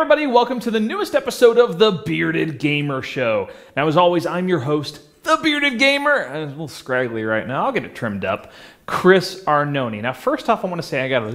everybody, welcome to the newest episode of The Bearded Gamer Show. Now, as always, I'm your host, The Bearded Gamer. I'm a little scraggly right now, I'll get it trimmed up. Chris Arnone. Now, first off, I want to say I got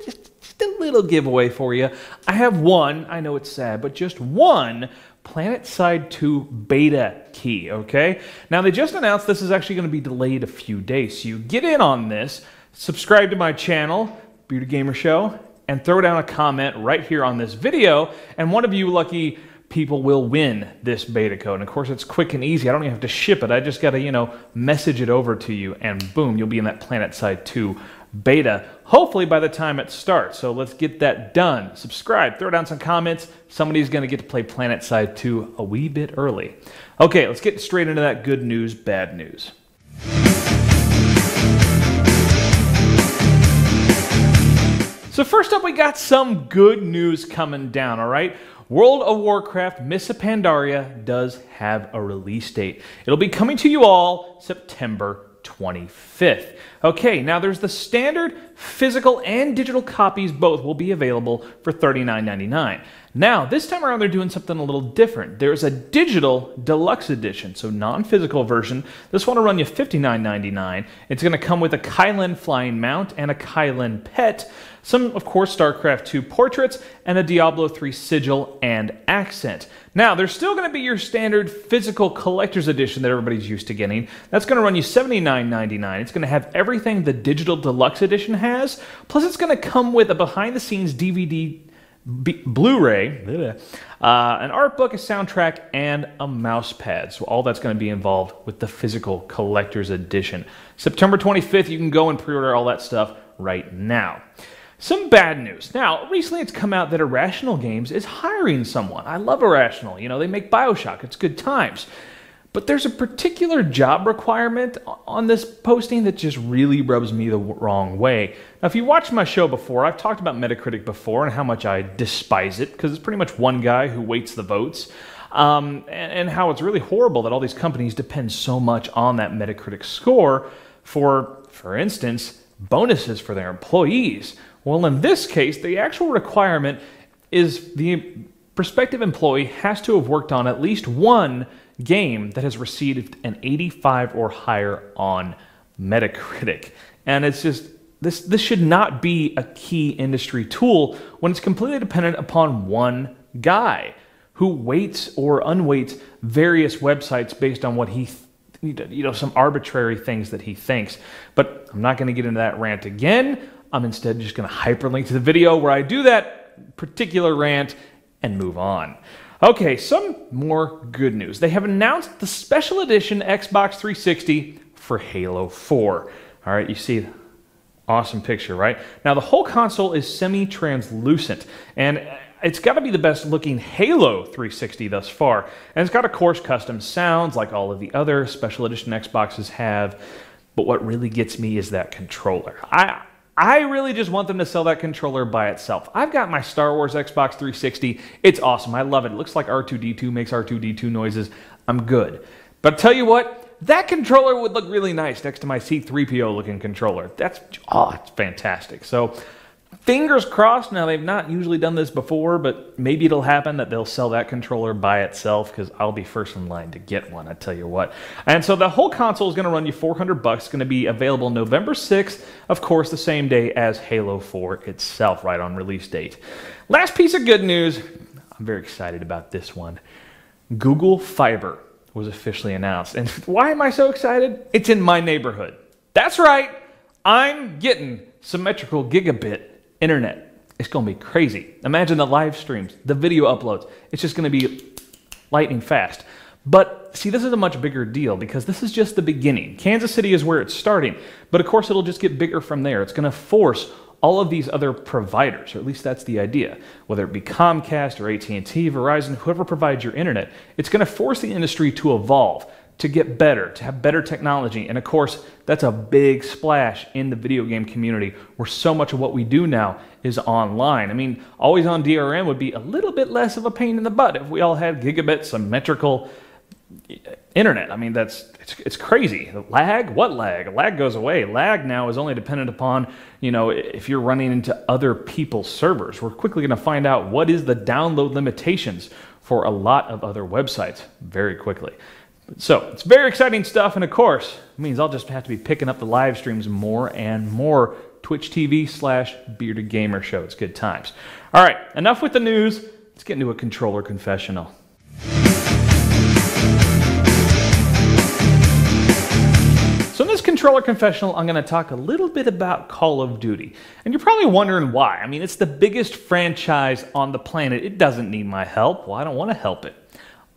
just a little giveaway for you. I have one, I know it's sad, but just one PlanetSide 2 beta key, okay? Now, they just announced this is actually going to be delayed a few days, so you get in on this, subscribe to my channel, Bearded Gamer Show, and throw down a comment right here on this video, and one of you lucky people will win this beta code. And of course, it's quick and easy. I don't even have to ship it. I just got to, message it over to you, and boom, you'll be in that PlanetSide 2 beta, hopefully by the time it starts. So let's get that done. Subscribe, throw down some comments. Somebody's going to get to play PlanetSide 2 a wee bit early. Okay, let's get straight into that good news, bad news. So first up, we got some good news coming down, all right? World of Warcraft Mists of Pandaria does have a release date. It'll be coming to you all September 25th. Okay, now there's the standard physical and digital copies. Both will be available for $39.99. Now, this time around, they're doing something a little different. There's a digital deluxe edition, so non-physical version. This one will run you $59.99. It's going to come with a Kylan flying mount and a Kylan pet, some, of course, StarCraft 2 portraits, and a Diablo 3 sigil and accent. Now, there's still going to be your standard physical collector's edition that everybody's used to getting. That's going to run you $79.99. It's going to have everything the digital deluxe edition has, plus it's going to come with a behind-the-scenes DVD Blu-ray, an art book, a soundtrack, and a mouse pad. So all that's going to be involved with the physical collector's edition. September 25th, you can go and pre-order all that stuff right now. Some bad news. Now, recently it's come out that Irrational Games is hiring someone. I love Irrational. They make BioShock. It's good times. But there's a particular job requirement on this posting that just really rubs me the wrong way. Now, if you watched my show before, I've talked about Metacritic before and how much I despise it, because it's pretty much one guy who weights the votes, and how it's really horrible that all these companies depend so much on that Metacritic score for instance, bonuses for their employees. Well, in this case, the actual requirement is the prospective employee has to have worked on at least one game that has received an 85 or higher on Metacritic. And it's just, this should not be a key industry tool when it's completely dependent upon one guy who weights or unweights various websites based on what he some arbitrary things that he thinks. But I'm not going to get into that rant again. I'm instead just going to hyperlink to the video where I do that particular rant and move on. Okay, some more good news. They have announced the special edition Xbox 360 for Halo 4. All right, you see, awesome picture, right? Now, the whole console is semi-translucent, and it's got to be the best looking Halo 360 thus far. And it's got, of course, custom sounds like all of the other special edition Xboxes have. But what really gets me is that controller. I really just want them to sell that controller by itself. I've got my Star Wars Xbox 360. It's awesome. I love it. It looks like R2-D2 makes R2-D2 noises. I'm good. But tell you what, that controller would look really nice next to my C-3PO looking controller. It's fantastic. So fingers crossed. Now, they've not usually done this before, but maybe it'll happen that they'll sell that controller by itself, because I'll be first in line to get one, I tell you what. And so the whole console is going to run you $400. It's going to be available November 6th, of course, the same day as Halo 4 itself, right on release date. Last piece of good news. I'm very excited about this one. Google Fiber was officially announced. And why am I so excited? It's in my neighborhood. That's right. I'm getting symmetrical gigabit internet. It's going to be crazy. Imagine the live streams, the video uploads. It's just going to be lightning fast. But see, this is a much bigger deal because this is just the beginning. Kansas City is where it's starting, but of course it'll just get bigger from there. It's going to force all of these other providers, or at least that's the idea, whether it be Comcast or AT&T, Verizon, whoever provides your internet, it's going to force the industry to evolve, to get better, to have better technology. And of course, that's a big splash in the video game community where so much of what we do now is online. I mean, always on DRM would be a little bit less of a pain in the butt if we all had gigabit symmetrical internet. I mean, it's crazy. Lag? What lag? Lag goes away. Lag now is only dependent upon, if you're running into other people's servers. We're quickly going to find out what is the download limitations for a lot of other websites very quickly. So it's very exciting stuff, and of course, it means I'll just have to be picking up the live streams more and more. Twitch TV/Bearded Gamer Show. It's good times. All right, enough with the news. Let's get into a controller confessional. So in this controller confessional, I'm going to talk a little bit about Call of Duty. And you're probably wondering why. I mean, it's the biggest franchise on the planet. It doesn't need my help. Well, I don't want to help it.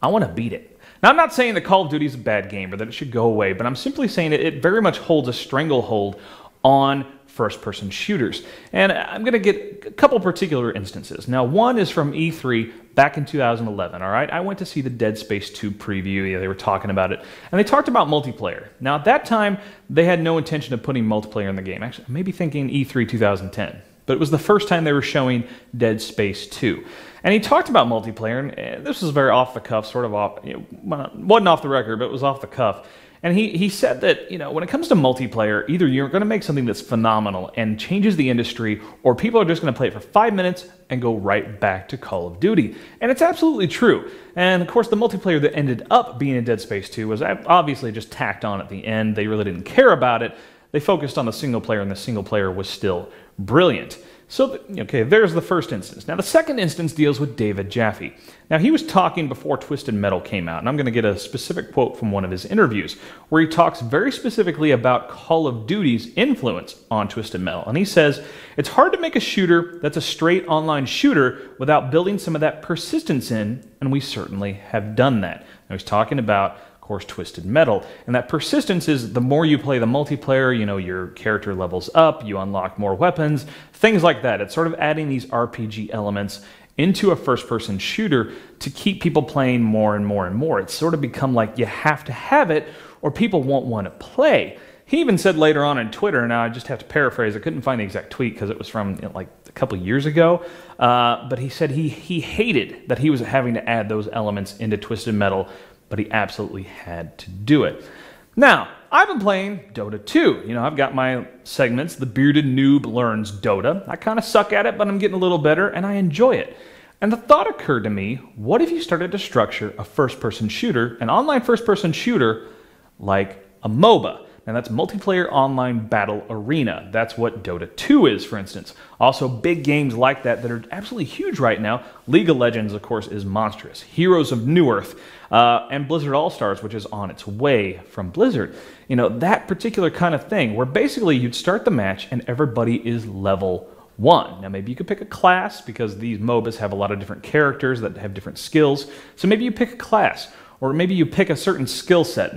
I want to beat it. Now, I'm not saying that Call of Duty is a bad game or that it should go away, but I'm simply saying it very much holds a stranglehold on first-person shooters. And I'm going to get a couple particular instances. Now, one is from E3 back in 2011, all right? I went to see the Dead Space 2 preview. Yeah, they were talking about it. And they talked about multiplayer. Now, at that time, they had no intention of putting multiplayer in the game. Actually, maybe thinking E3 2010. But it was the first time they were showing Dead Space 2. And he talked about multiplayer, and this was very off the cuff, sort of off, wasn't off the record, but it was off the cuff. And he said that, when it comes to multiplayer, either you're going to make something that's phenomenal and changes the industry, or people are just going to play it for 5 minutes and go right back to Call of Duty. And it's absolutely true. And of course, the multiplayer that ended up being in Dead Space 2 was obviously just tacked on at the end. They really didn't care about it. They focused on the single player, and the single player was still brilliant. So, okay, there's the first instance. Now, the second instance deals with David Jaffe. Now, he was talking before Twisted Metal came out, and I'm going to get a specific quote from one of his interviews, where he talks very specifically about Call of Duty's influence on Twisted Metal. And he says, it's hard to make a shooter that's a straight online shooter without building some of that persistence in, and we certainly have done that. Now, he's talking about, of course, Twisted Metal, and that persistence is the more you play the multiplayer, your character levels up, you unlock more weapons, things like that. It's sort of adding these RPG elements into a first-person shooter to keep people playing more and more and more. It's sort of become like you have to have it or people won't want to play. He even said later on Twitter, now I just have to paraphrase, I couldn't find the exact tweet because it was from like a couple years ago, but he said he hated that he was having to add those elements into Twisted Metal, but he absolutely had to do it. Now, I've been playing Dota 2. I've got my segments, the Bearded Noob Learns Dota. I kind of suck at it, but I'm getting a little better, and I enjoy it. And the thought occurred to me, what if you started to structure a first-person shooter, an online first-person shooter, like a MOBA? And that's Multiplayer Online Battle Arena. That's what Dota 2 is, for instance. Also, big games like that are absolutely huge right now. League of Legends, of course, is monstrous. Heroes of Newerth, and Blizzard All-Stars, which is on its way from Blizzard. That particular kind of thing, where basically you'd start the match and everybody is level 1. Now, maybe you could pick a class, because these MOBAs have a lot of different characters that have different skills. So maybe you pick a class. Or maybe you pick a certain skill set,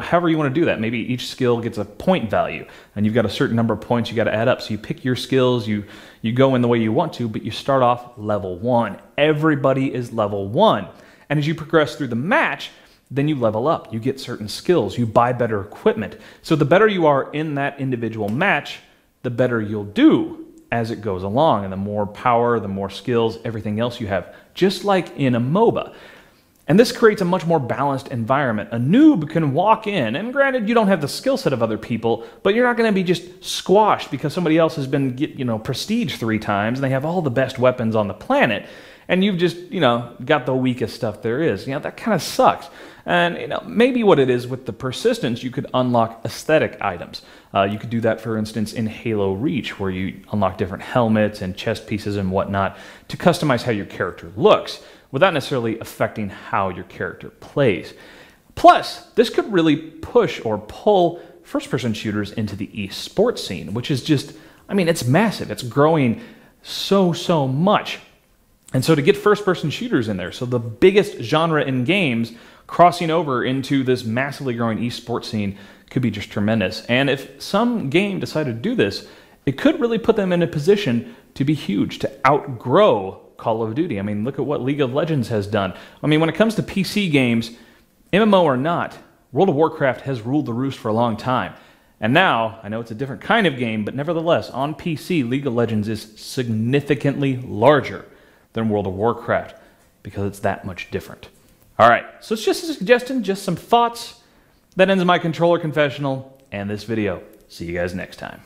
however you want to do that. Maybe each skill gets a point value, and you've got a certain number of points you got to add up. So you pick your skills, you go in the way you want to, but you start off level 1. Everybody is level 1. And as you progress through the match, then you level up. You get certain skills. You buy better equipment. So the better you are in that individual match, the better you'll do as it goes along. And the more power, the more skills, everything else you have, just like in a MOBA. And this creates a much more balanced environment. A noob can walk in, and granted, you don't have the skill set of other people, but you're not going to be just squashed because somebody else has been, prestige 3 times, and they have all the best weapons on the planet, and you've just, got the weakest stuff there is. That kind of sucks. And, maybe what it is with the persistence, you could unlock aesthetic items. You could do that, for instance, in Halo Reach, where you unlock different helmets and chest pieces and whatnot to customize how your character looks, without necessarily affecting how your character plays. Plus, this could really push or pull first-person shooters into the esports scene, which is just, it's massive. It's growing so much. And so to get first-person shooters in there, so the biggest genre in games crossing over into this massively growing esports scene could be just tremendous. And if some game decided to do this, it could really put them in a position to be huge, to outgrow Call of Duty. Look at what League of Legends has done. When it comes to PC games, MMO or not, World of Warcraft has ruled the roost for a long time. And now, I know it's a different kind of game, but nevertheless, on PC, League of Legends is significantly larger than World of Warcraft because it's that much different. All right, so it's just a suggestion, just some thoughts. That ends my controller confessional and this video. See you guys next time.